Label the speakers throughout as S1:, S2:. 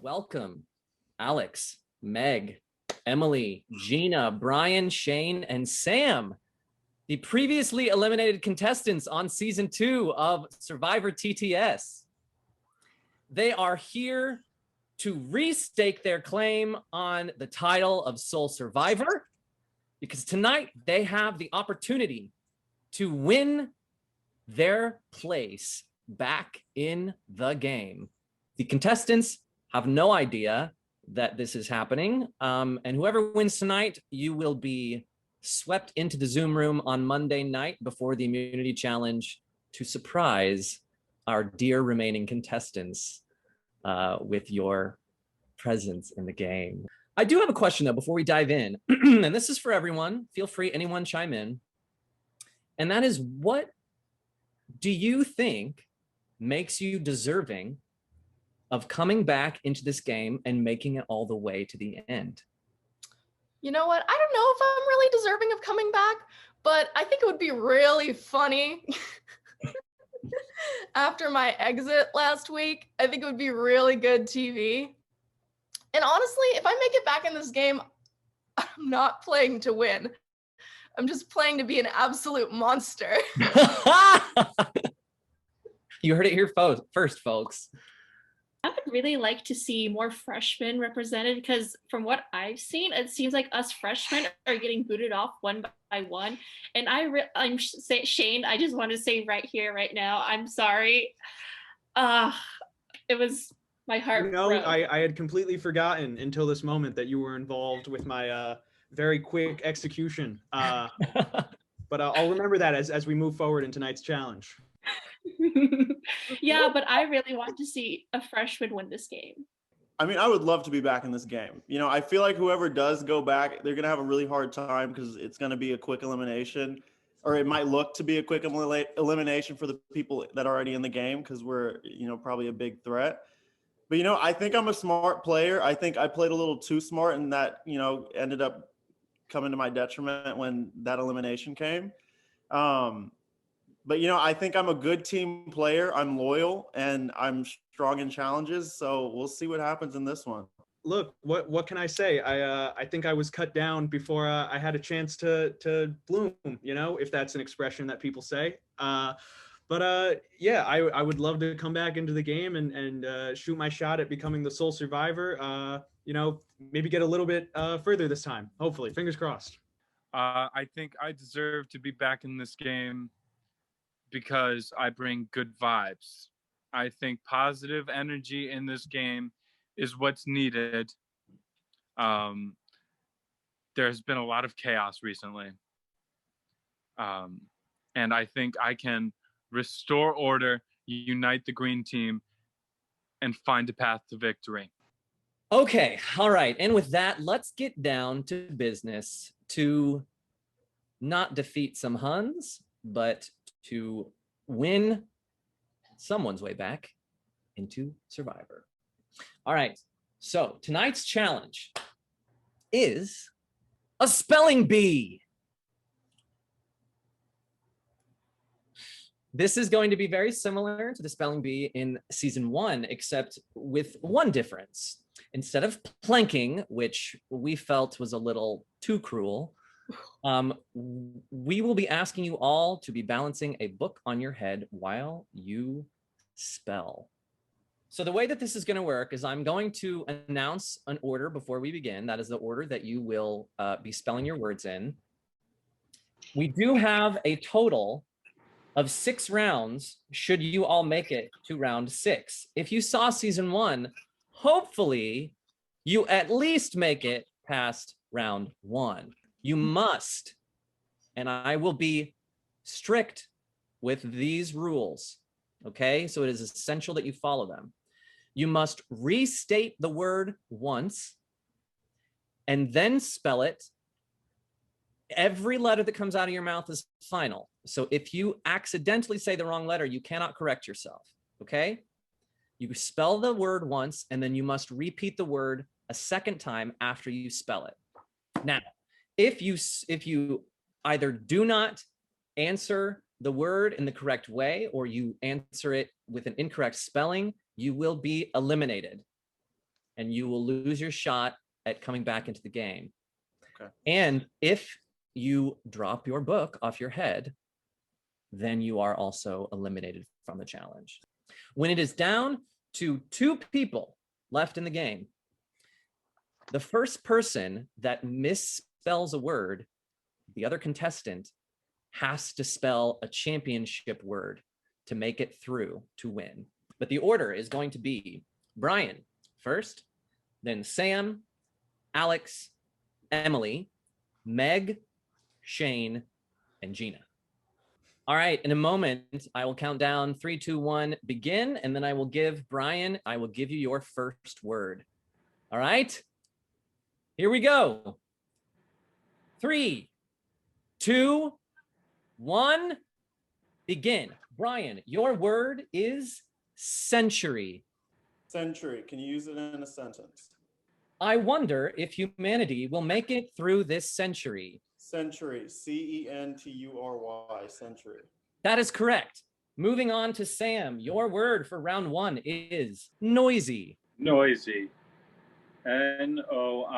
S1: Welcome, Alex, Meg, Emily, Gina, Brian, Shane, and Sam, the previously eliminated contestants on season 2 of Survivor TTS. They are here to restake their claim on the title of Sole Survivor, because tonight they have the opportunity to win their place back in the game. The contestants have no idea that this is happening. And whoever wins tonight, you will be swept into the Zoom room on Monday night before the immunity challenge to surprise our dear remaining contestants with your presence in the game. I do have a question though, before we dive in, and this is for everyone. Feel free, anyone chime in. And that is, what do you think makes you deserving of coming back into this game and making it all the way to the end?
S2: You know what? I don't know if I'm really deserving of coming back, but I think it would be really funny after my exit last week. I think it would be really good TV. And honestly, if I make it back in this game, I'm not playing to win. I'm just playing to be an absolute monster.
S1: You heard it here first, folks.
S3: I would really like to see more freshmen represented, because from what I've seen, it seems like us freshmen are getting booted off one by one. And I'm Shane, I just want to say right here, right now, I'm sorry. It was my heart.
S4: You know, I had completely forgotten until this moment that you were involved with my very quick execution. But I'll remember that as we move forward in tonight's challenge.
S3: Yeah, but I really want to see a freshman win this game.
S5: I mean, I would love to be back in this game. You know, I feel like whoever does go back, they're going to have a really hard time because it's going to be a quick elimination, or it might look to be a quick elimination for the people that are already in the game because we're, you know, probably a big threat. But, you know, I think I'm a smart player. I think I played a little too smart, and that, you know, ended up coming to my detriment when that elimination came. But, you know, I think I'm a good team player. I'm loyal and I'm strong in challenges. So we'll see what happens in this one.
S4: Look, what can I say? I think I was cut down before I had a chance to bloom, you know, if that's an expression that people say. Yeah, I would love to come back into the game and shoot my shot at becoming the sole survivor. You know, maybe get a little bit further this time. Hopefully, fingers crossed.
S6: I think I deserve to be back in this game because I bring good vibes. I think positive energy in this game is what's needed. There's been a lot of chaos recently. And I think I can restore order, unite the green team, and find a path to victory.
S1: Okay, all right. And with that, let's get down to business to not defeat some Huns, but to win someone's way back into Survivor. All right, so tonight's challenge is a spelling bee. This is going to be very similar to the spelling bee in season 1, except with one difference. Instead of planking, which we felt was a little too cruel, we will be asking you all to be balancing a book on your head while you spell. So the way that this is going to work is I'm going to announce an order before we begin. That is the order that you will be spelling your words in. We do have a total of 6 rounds should you all make it to round 6. If you saw season 1, hopefully you at least make it past round 1. You must, and I will be strict with these rules, okay? So it is essential that you follow them. You must restate the word once and then spell it. Every letter that comes out of your mouth is final. So if you accidentally say the wrong letter, you cannot correct yourself, okay? You spell the word once, and then you must repeat the word a second time after you spell it. Now, if you either do not answer the word in the correct way, or you answer it with an incorrect spelling, you will be eliminated, and you will lose your shot at coming back into the game.
S5: Okay.
S1: And if you drop your book off your head, then you are also eliminated from the challenge. When it is down to 2 people left in the game, the first person that misspells a word, the other contestant has to spell a championship word to make it through to win. But the order is going to be Brian first, then Sam, Alex, Emily, Meg, Shane, and Gina. All right, in a moment, I will count down 3, 2, 1, begin, and then I will give Brian, I will give you your first word. All right, here we go. 3, 2, 1, begin. Brian, your word is century.
S5: Century. Can you use it in a sentence?
S1: I wonder if humanity will make it through this century.
S5: Century. Century. Century.
S1: That is correct. Moving on to Sam, your word for round 1 is noisy.
S6: Noisy. Noisy.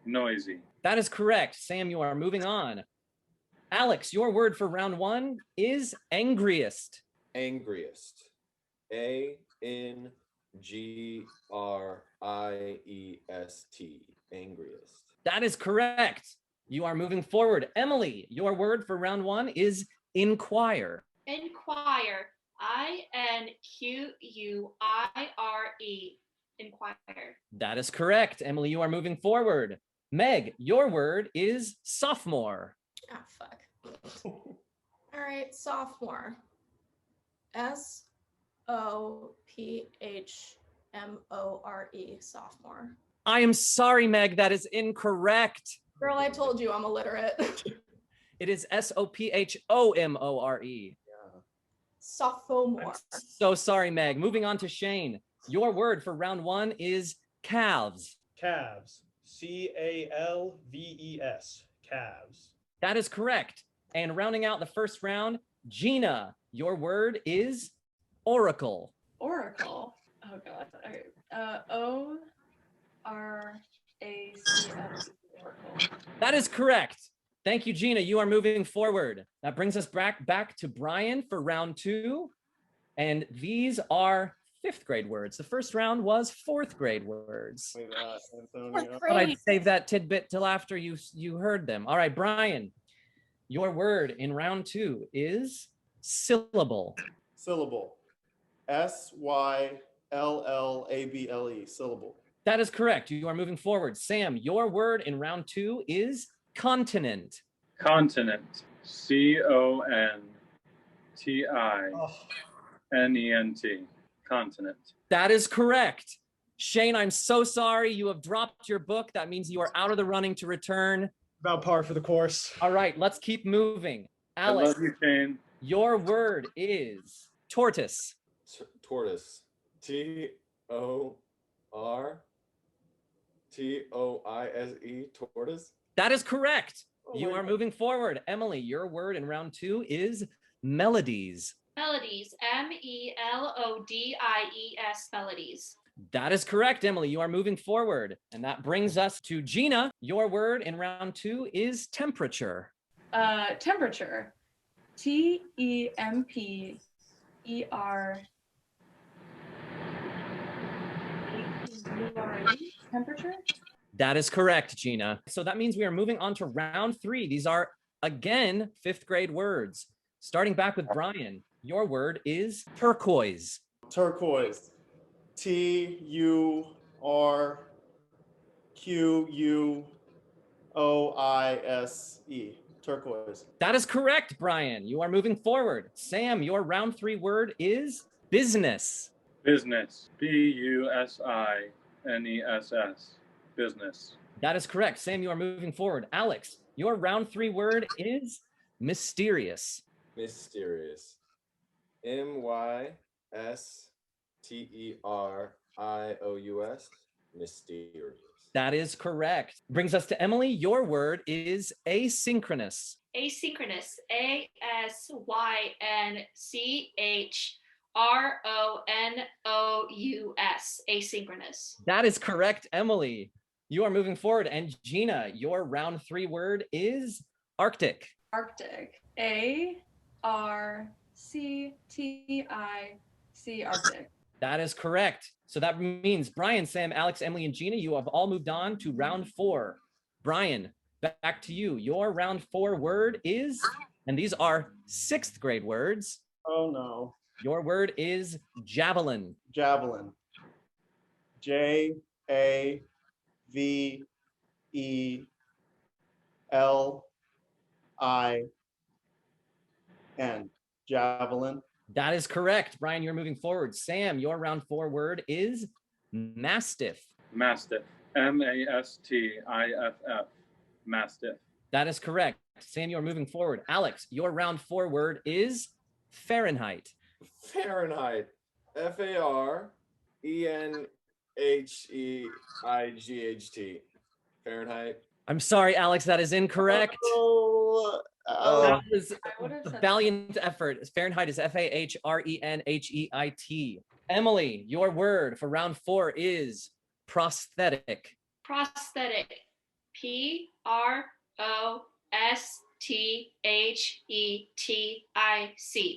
S6: Noisy.
S1: That is correct. Sam, you are moving on. Alex, your word for round 1 is angriest.
S7: Angriest. ANGRIEST. Angriest.
S1: That is correct. You are moving forward. Emily, your word for round 1 is inquire.
S3: Inquire. INQUIRE. Inquire.
S1: That is correct. Emily, you are moving forward. Meg, your word is sophomore.
S2: Ah, fuck. All right, sophomore. SOPHMORE, sophomore.
S1: I am sorry, Meg, that is incorrect.
S2: Girl, I told you I'm illiterate.
S1: It is SOPHOMORE.
S5: Yeah.
S2: Sophomore.
S1: So sorry, Meg. Moving on to Shane. Your word for round 1 is calves.
S4: Calves. CALVES. Calves.
S1: That is correct. And rounding out the first round, Gina, your word is oracle.
S3: Oracle. Oh god. Okay. ORACL. Oracle.
S1: That is correct. Thank you, Gina. You are moving forward. That brings us back to Brian for round 2. And these are 5th grade words. The first round was 4th grade words.
S5: Wait, Antonio.
S1: But I'd save that tidbit till after you heard them. All right, Brian, your word in round 2 is syllable.
S5: Syllable. SYLLABLE. Syllable.
S1: That is correct. You are moving forward. Sam, your word in round 2 is continent.
S6: Continent. CONTINENT. Continent.
S1: That is correct. Shane, I'm so sorry. You have dropped your book. That means you are out of the running to return.
S4: About par for the course.
S1: All right, let's keep moving.
S6: I
S1: Alex,
S6: love you, Shane.
S1: your word is tortoise.
S7: Tortoise. TORTOISE. Tortoise.
S1: That is correct.
S5: Oh
S1: You
S5: my
S1: are
S5: God.
S1: moving forward. Emily, your word in round 2 is melodies.
S3: Melodies. MELODIES. Melodies.
S1: That is correct, Emily. You are moving forward. And that brings us to Gina. Your word in round 2 is temperature.
S8: Temperature. TEMPER. Temperature.
S1: That is correct, Gina. So that means we are moving on to round 3. These are Again, 5th grade words. Starting back with Brian, your word is turquoise.
S5: Turquoise. Turquoise. Turquoise.
S1: That is correct, Brian. You are moving forward. Sam, your round 3 word is business.
S6: Business. Business. Business.
S1: That is correct. Sam, you are moving forward. Alex, your round 3 word is mysterious.
S7: Mysterious. Mysteerious. Mysterious.
S1: That is correct. Brings us to Emily. Your word is asynchronous.
S3: Asynchronous. ASYNCHRONOUS. Asynchronous.
S1: That is correct, Emily. You are moving forward. And Gina, your round 3 word is Arctic.
S8: Arctic. ARCTIC. Arctic.
S1: That is correct. So that means Brian, Sam, Alex, Emily, and Gina, you have all moved on to round 4. Brian, back to you. Your round 4 word is, and these are 6th grade words.
S5: Oh no.
S1: Your word is javelin.
S5: Javelin. JAVELIN. Javelin.
S1: That is correct. Brian, you're moving forward. Sam, your round 4 word is mastiff.
S6: Mastiff. MASTIFF. Mastiff.
S1: That is correct. Sam, you're moving forward. Alex, your round 4 word is Fahrenheit.
S7: Fahrenheit. FARENHEIGHT. Fahrenheit.
S1: I'm sorry, Alex, that is incorrect. That was
S8: I would have
S1: a
S8: said
S1: valiant effort. Fahrenheit is FAHRENHEIT. Emily, your word for round 4 is prosthetic.
S3: Prosthetic. PROSTHETIC.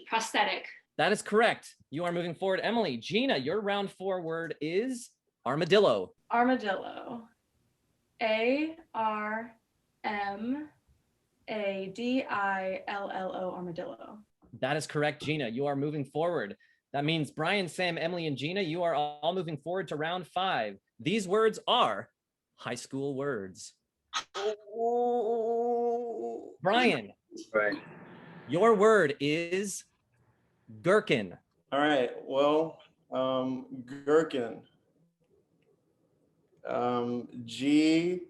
S3: Prosthetic.
S1: That is correct. You are moving forward. Emily, Gina, your round 4 word is armadillo.
S8: Armadillo. ARMADILLO. Armadillo.
S1: That is correct, Gina. You are moving forward. That means Brian, Sam, Emily, and Gina, you are all moving forward to round 5. These words are high school words. Brian,
S6: Right.
S1: your word is gherkin.
S5: All right. Well, gherkin. GERKIN.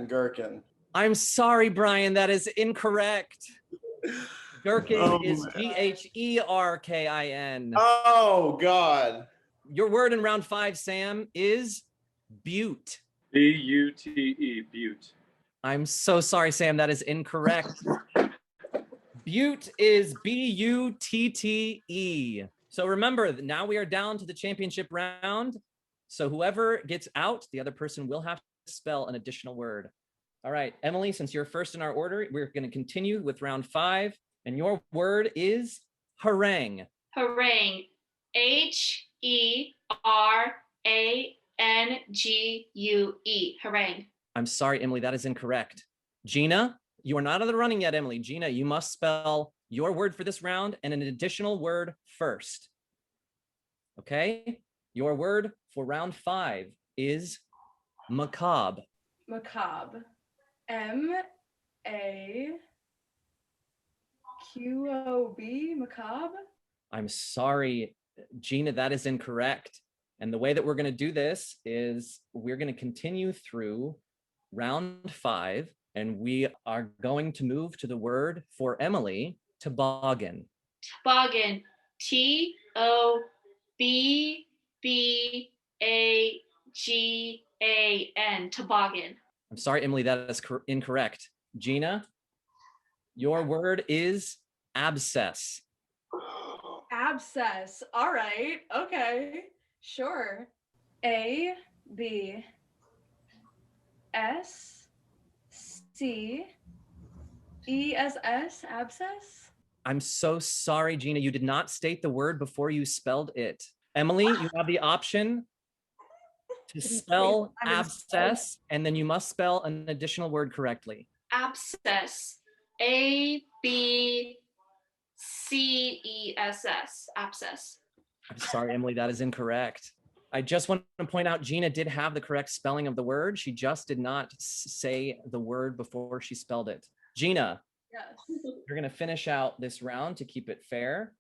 S5: Gherkin.
S1: I'm sorry, Brian, that is incorrect. Gherkin
S5: Oh
S1: is
S5: my-
S1: GHERKIN.
S5: Oh God.
S1: Your word in round 5, Sam, is butte.
S6: BUTE. Butte.
S1: I'm so sorry, Sam, that is incorrect. Butte is BUTTE. So remember, now we are down to the championship round. So whoever gets out, the other person will have to spell an additional word. All right, Emily, since you're first in our order, we're going to continue with round 5. And your word is harangue.
S3: Harangue. HERANGUE. Harangue.
S1: I'm sorry, Emily, that is incorrect. Gina, you are not in the running yet, Emily. Gina, you must spell your word for this round and an additional word first. Okay? Your word for round 5 is macabre.
S8: Macabre. MAQOB. Macabre.
S1: I'm sorry, Gina, that is incorrect. And the way that we're going to do this is we're going to continue through round 5, and we are going to move to the word for Emily, toboggan.
S3: Toboggan. TOBBAGAN. Toboggan.
S1: I'm sorry, Emily, that is incorrect. Gina, your word is abscess.
S8: Abscess. All right. Okay. Sure. ABSCESS. Abscess.
S1: I'm so sorry, Gina. You did not state the word before you spelled it. Emily, you have the option to spell
S8: I'm in
S1: abscess, and then you must spell an additional word correctly.
S3: Abscess. A-B-C-E-S-S. Abscess.
S1: I'm sorry, Emily, that is incorrect. I just want to point out Gina did have the correct spelling of the word. She just did not say the word before she spelled it. Gina,
S8: Yes.
S1: you're going to finish out this round to keep it fair.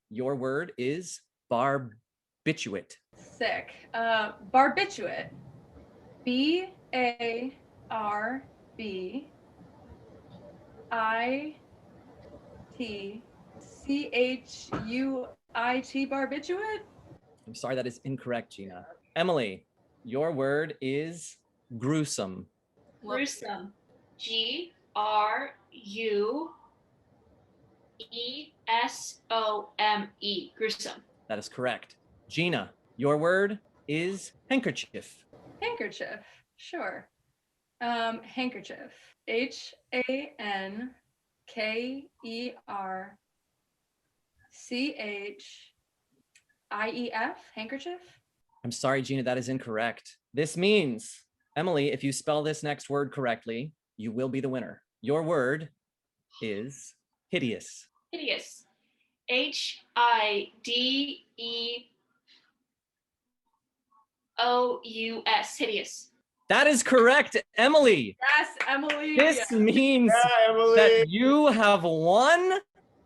S1: Your word is barbiturate.
S8: Sick. Barbiturate. B-A-R-B-I-T-C-H-U-I-T. Barbiturate?
S1: I'm sorry, that is incorrect, Gina. Emily, your word is gruesome.
S3: Gruesome. G-R-U-E-S-O-M-E. Gruesome.
S1: That is correct. Gina, your word is handkerchief.
S8: Handkerchief. Sure. Handkerchief. H-A-N-K-E-R-C-H-I-E-F. Handkerchief?
S1: I'm sorry, Gina, that is incorrect. This means, Emily, if you spell this next word correctly, you will be the winner. Your word is hideous.
S3: Hideous. H-I-D-E-O-U-S. Hideous.
S1: That is correct, Emily.
S8: Yes, Emily.
S1: This means
S5: Yeah, Emily.
S1: that you have won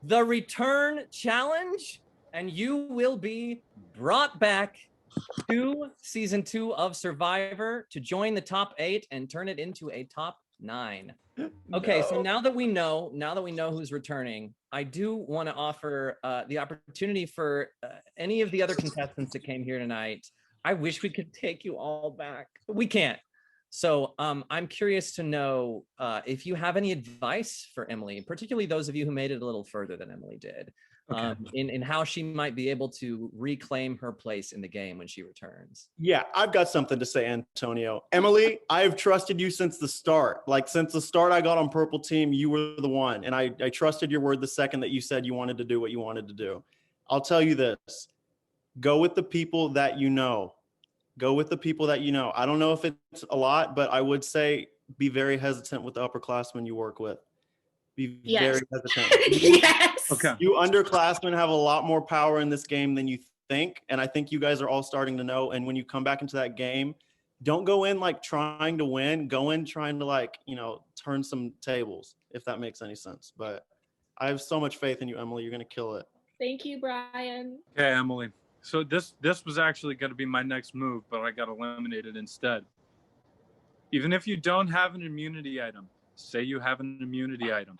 S1: the return challenge, and you will be brought back to season 2 of Survivor to join the top 8 and turn it into a top 9. Okay, so now that we know who's returning, I do want to offer the opportunity for any of the other contestants that came here tonight. I wish we could take you all back, but we can't. So I'm curious to know if you have any advice for Emily, particularly those of you who made it a little further than Emily did, in how she might be able to reclaim her place in the game when she returns.
S5: Yeah, I've got something to say, Antonio. Emily, I've trusted you since the start. Like, since the start I got on Purple Team, you were the one. And I trusted your word the second that you said you wanted to do what you wanted to do. I'll tell you this. Go with the people that you know. Go with the people that you know. I don't know if it's a lot, but I would say be very hesitant with the upperclassmen you work with. Be very hesitant.
S3: Yes.
S6: Okay.
S5: You underclassmen have a lot more power in this game than you think. And I think you guys are all starting to know. And when you come back into that game, don't go in like trying to win. Go in trying to, like, you know, turn some tables, if that makes any sense. But I have so much faith in you, Emily. You're going to kill it.
S3: Thank you, Brian.
S6: Okay, Emily. So this was actually going to be my next move, but I got eliminated instead. Even if you don't have an immunity item, say you have an immunity item.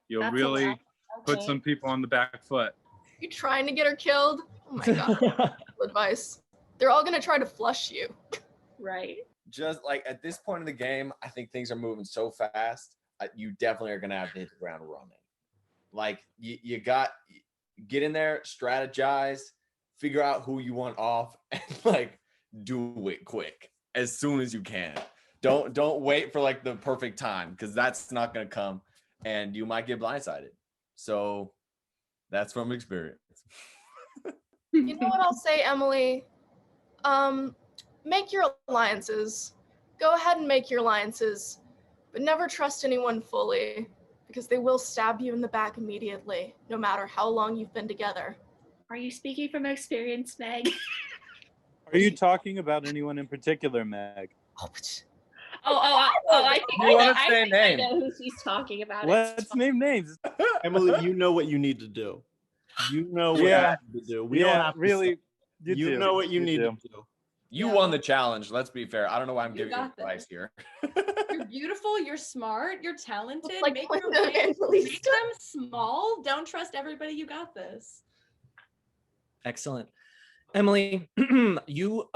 S6: You'll
S3: That's
S6: really put
S3: Okay.
S6: some people on the back foot.
S2: You trying to get her killed? Oh my god. Good advice. They're all gonna try to flush you.
S3: Right.
S7: Just like at this point in the game, I think things are moving so fast. You definitely are gonna have to hit the ground running. Like you got get in there, strategize, figure out who you want off, and like do it quick as soon as you can. Don't wait for like the perfect time, because that's not gonna come, and you might get blindsided. So that's from experience.
S2: You know what I'll say, Emily? Make your alliances. Go ahead and make your alliances, but never trust anyone fully, because they will stab you in the back immediately, no matter how long you've been together.
S3: Are you speaking from experience, Meg?
S9: Are you talking about anyone in particular, Meg?
S3: I think
S6: You wanna say
S3: I
S6: name?
S3: know who she's talking about.
S9: Let's name names.
S5: Emily, you know what you need to do. You know what
S9: Yeah.
S5: you need to do. We don't have to
S9: really.
S5: You know what you need to do.
S7: You
S8: Yeah.
S7: won the challenge. Let's be fair. I don't know why I'm
S8: You
S7: giving you
S8: got this.
S7: advice here.
S8: You're beautiful, you're smart, you're talented.
S2: Like
S8: make
S2: Linda
S8: your wins,
S2: Evangelista.
S8: make them small. Don't trust everybody. You got this.
S1: Excellent. Emily, you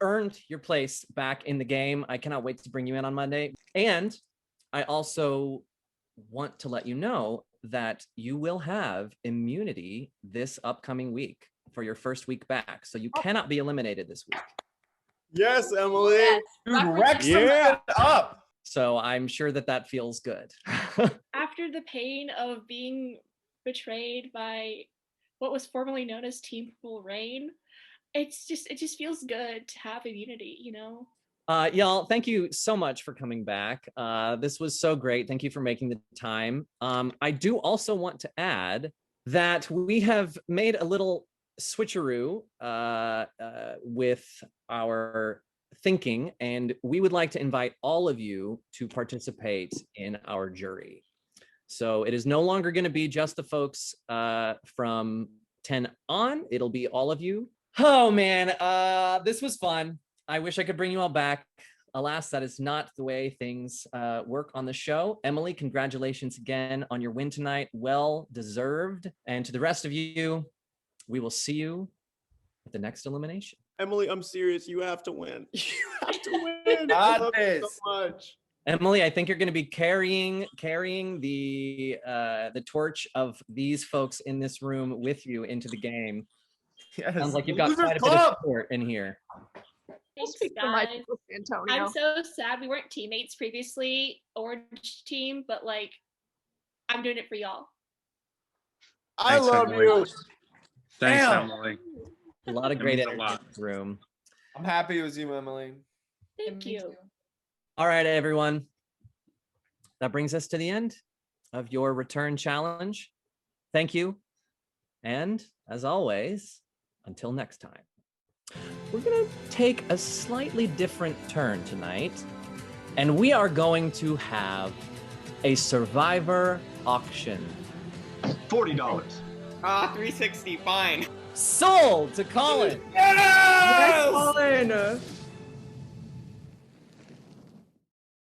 S1: earned your place back in the game. I cannot wait to bring you in on Monday. And I also want to let you know that you will have immunity this upcoming week for your first week back. So you cannot be eliminated this week.
S5: Yes, Emily.
S8: Yes.
S7: Dude,
S8: Represent-
S7: Rex
S9: Yeah.
S7: up.
S1: So I'm sure that feels good.
S3: After the pain of being betrayed by what was formerly known as Team Purple Rain. It just feels good to have immunity, you know?
S1: Y'all, thank you so much for coming back. This was so great. Thank you for making the time. I do also want to add that we have made a little switcheroo with our thinking, and we would like to invite all of you to participate in our jury. So it is no longer going to be just the folks from 10 on. It'll be all of you. Oh man, this was fun. I wish I could bring you all back. Alas, that is not the way things work on the show. Emily, congratulations again on your win tonight. Well deserved. And to the rest of you, we will see you at the next elimination.
S5: Emily, I'm serious. You have to win. You have to win.
S7: Got
S5: I love you
S7: this.
S5: so much.
S1: Emily, I think you're going to be carrying the torch of these folks in this room with you into the game.
S7: Yes.
S1: Sounds like you've got
S7: Losers
S1: quite a bit
S7: Club.
S1: of support in here.
S3: Thanks,
S2: Speak for my
S3: guys.
S2: people, Antonio.
S3: I'm so sad we weren't teammates previously, orange team, but like, I'm doing it for y'all.
S5: I
S6: Thanks,
S5: love
S6: Emily.
S5: you.
S6: Thanks,
S7: Damn.
S6: Emily.
S1: A lot of
S6: That
S1: great
S6: means a
S1: energy in
S6: lot.
S1: this room.
S7: I'm happy it was you, Emily.
S3: Thank you.
S1: All right, everyone. That brings us to the end of your return challenge. Thank you. And as always, until next time. We're going to take a slightly different turn tonight, and we are going to have a survivor auction.
S10: $40.
S11: Ah, 360, fine.
S1: Sold to Colin.
S11: Yes!
S2: Colin.